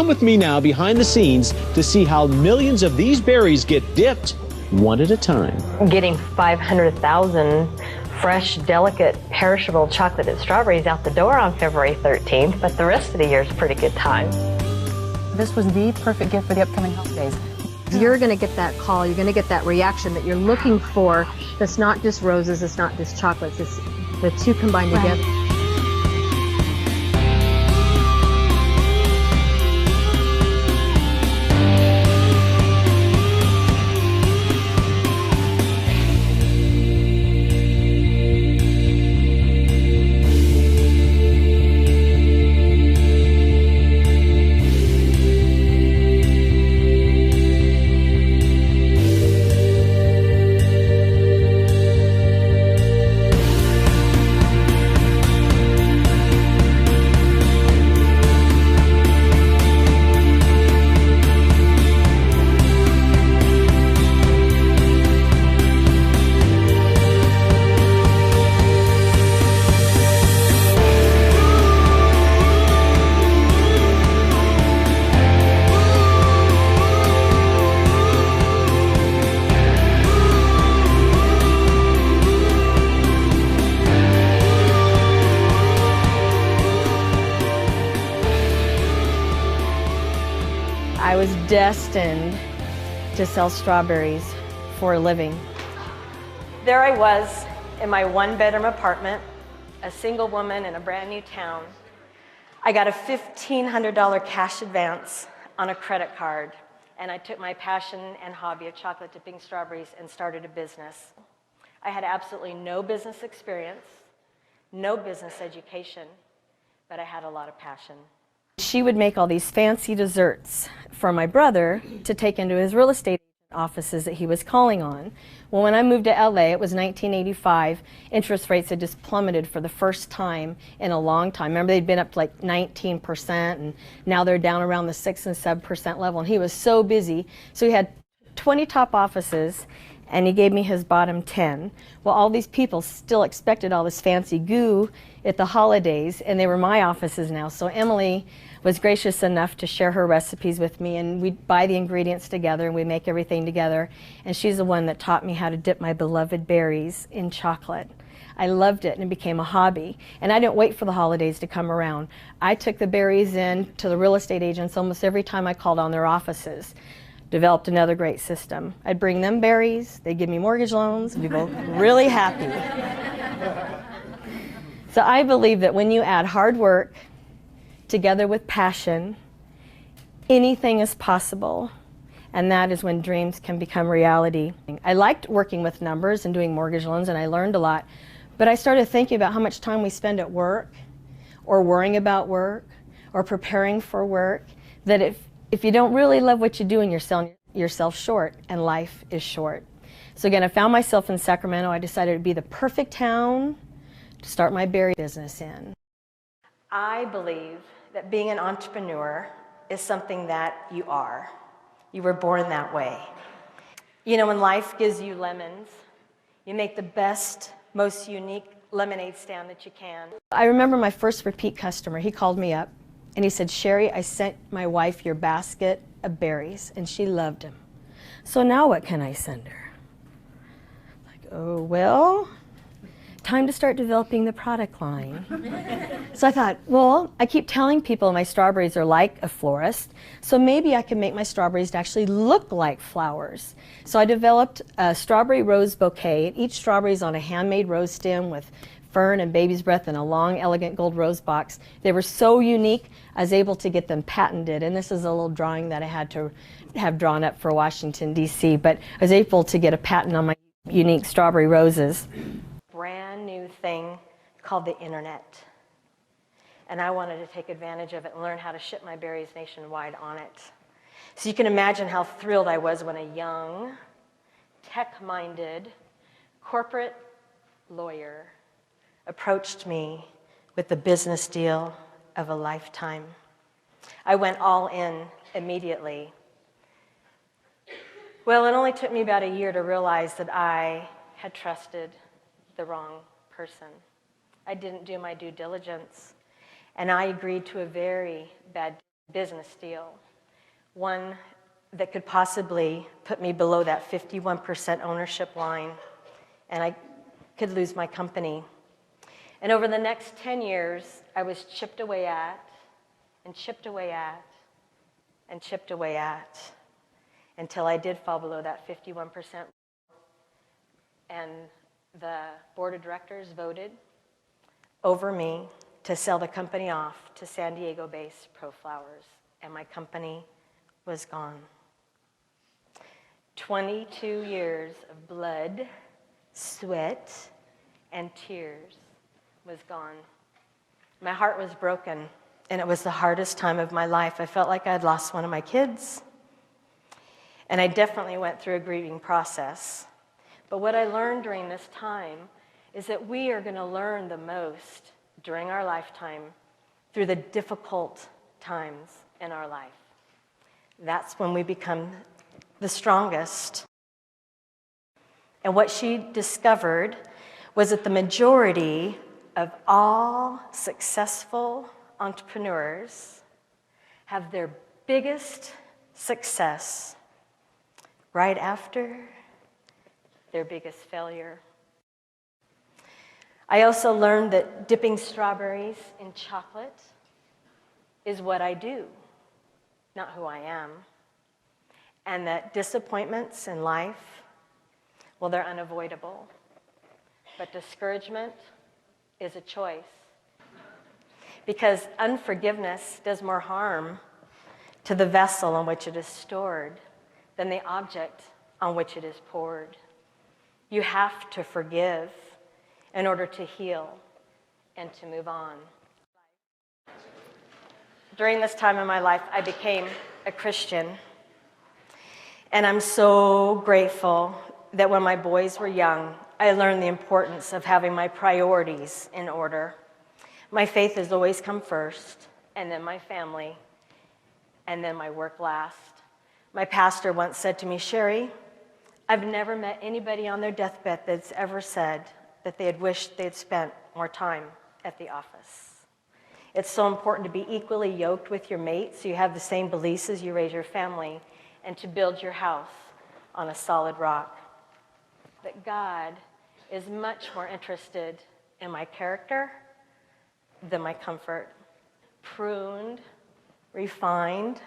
Come with me now behind the scenes to see how millions of these berries get dipped one at a time. Getting 500,000 fresh, delicate, perishable chocolated strawberries out the door on February 13th, but the rest of the year is a pretty good time. This was the perfect gift for the upcoming holidays. You're going to get that call, you're going to get that reaction that you're looking for. That's not just roses, it's not just chocolates, it's the two combined together. I was destined to sell strawberries for a living. There I was in my one-bedroom apartment, a single woman in a brand new town. I got a $1,500 cash advance on a credit card, and I took my passion and hobby of chocolate dipping strawberries and started a business. I had absolutely no business experience, no business education, but I had a lot of passion. She would make all these fancy desserts for my brother to take into his real estate offices that he was calling on. Well, when I moved to LA, it was 1985, interest rates had just plummeted for the first time in a long time. Remember, they'd been up to like 19%, and now they're down around the 6 and 7% level, and he was so busy. So he had 20 top offices, and he gave me his bottom 10. Well, all these people still expected all this fancy goo at the holidays, and they were my offices now. So Emily was gracious enough to share her recipes with me, and we'd buy the ingredients together and we'd make everything together. And she's the one that taught me how to dip my beloved berries in chocolate. I loved it, and it became a hobby. And I didn't wait for the holidays to come around. I took the berries in to the real estate agents almost every time I called on their offices. Developed another great system. I'd bring them berries, they'd give me mortgage loans, and be both really happy. So I believe that when you add hard work together with passion, anything is possible, and that is when dreams can become reality. I liked working with numbers and doing mortgage loans, and I learned a lot, but I started thinking about how much time we spend at work, or worrying about work, or preparing for work, that if you don't really love what you do, and you're selling yourself short, and life is short. So again, I found myself in Sacramento. I decided it would be the perfect town to start my berry business in. I believe that being an entrepreneur is something that you are. You were born that way. You know, when life gives you lemons, you make the best, most unique lemonade stand that you can. I remember my first repeat customer. He called me up and he said, "Shari, I sent my wife your basket of berries and she loved them. So now what can I send her?" Like, oh, well, time to start developing the product line. So I thought, well, I keep telling people my strawberries are like a florist, so maybe I can make my strawberries to actually look like flowers. So I developed a strawberry rose bouquet. Each strawberry is on a handmade rose stem with fern and baby's breath and a long, elegant gold rose box. They were so unique, I was able to get them patented. And this is a little drawing that I had to have drawn up for Washington, D.C., but I was able to get a patent on my unique strawberry roses. Brand new thing called the internet. And I wanted to take advantage of it and learn how to ship my berries nationwide on it. So you can imagine how thrilled I was when a young, tech-minded, corporate lawyer approached me with the business deal of a lifetime. I went all in immediately. Well, it only took me about a year to realize that I had trusted the wrong person. I didn't do my due diligence, and I agreed to a very bad business deal, one that could possibly put me below that 51% ownership line, and I could lose my company. And over the next 10 years, I was chipped away at, and chipped away at, and chipped away at, until I did fall below that 51%. And the board of directors voted over me to sell the company off to San Diego-based ProFlowers, and my company was gone. 22 years of blood, sweat, and tears was gone. My heart was broken, and it was the hardest time of my life. I felt like I had lost one of my kids, and I definitely went through a grieving process. But what I learned during this time is that we are going to learn the most during our lifetime through the difficult times in our life. That's when we become the strongest. And what she discovered was that the majority of all successful entrepreneurs have their biggest success right after their biggest failure. I also learned that dipping strawberries in chocolate is what I do, not who I am. And that disappointments in life, well, they're unavoidable. But discouragement is a choice. Because unforgiveness does more harm to the vessel in which it is stored than the object on which it is poured. You have to forgive in order to heal and to move on. During this time in my life, I became a Christian. And I'm so grateful that when my boys were young, I learned the importance of having my priorities in order. My faith has always come first, and then my family, and then my work last. My pastor once said to me, Shari, I've never met anybody on their deathbed that's ever said that they had wished they had spent more time at the office. It's so important to be equally yoked with your mate so you have the same beliefs as you raise your family, and to build your house on a solid rock. But God is much more interested in my character than my comfort. Pruned, refined,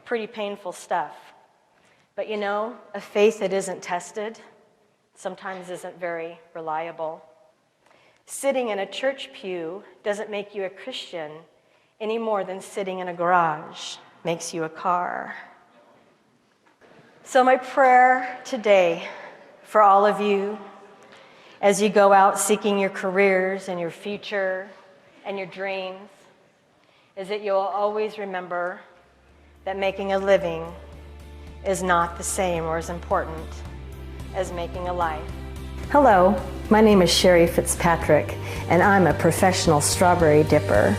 pretty painful stuff. But you know, a faith that isn't tested sometimes isn't very reliable. Sitting in a church pew doesn't make you a Christian any more than sitting in a garage makes you a car. So my prayer today for all of you as you go out seeking your careers and your future and your dreams is that you'll always remember that making a living is not the same or as important as making a life. Hello, my name is Shari Fitzpatrick, and I'm a professional strawberry dipper.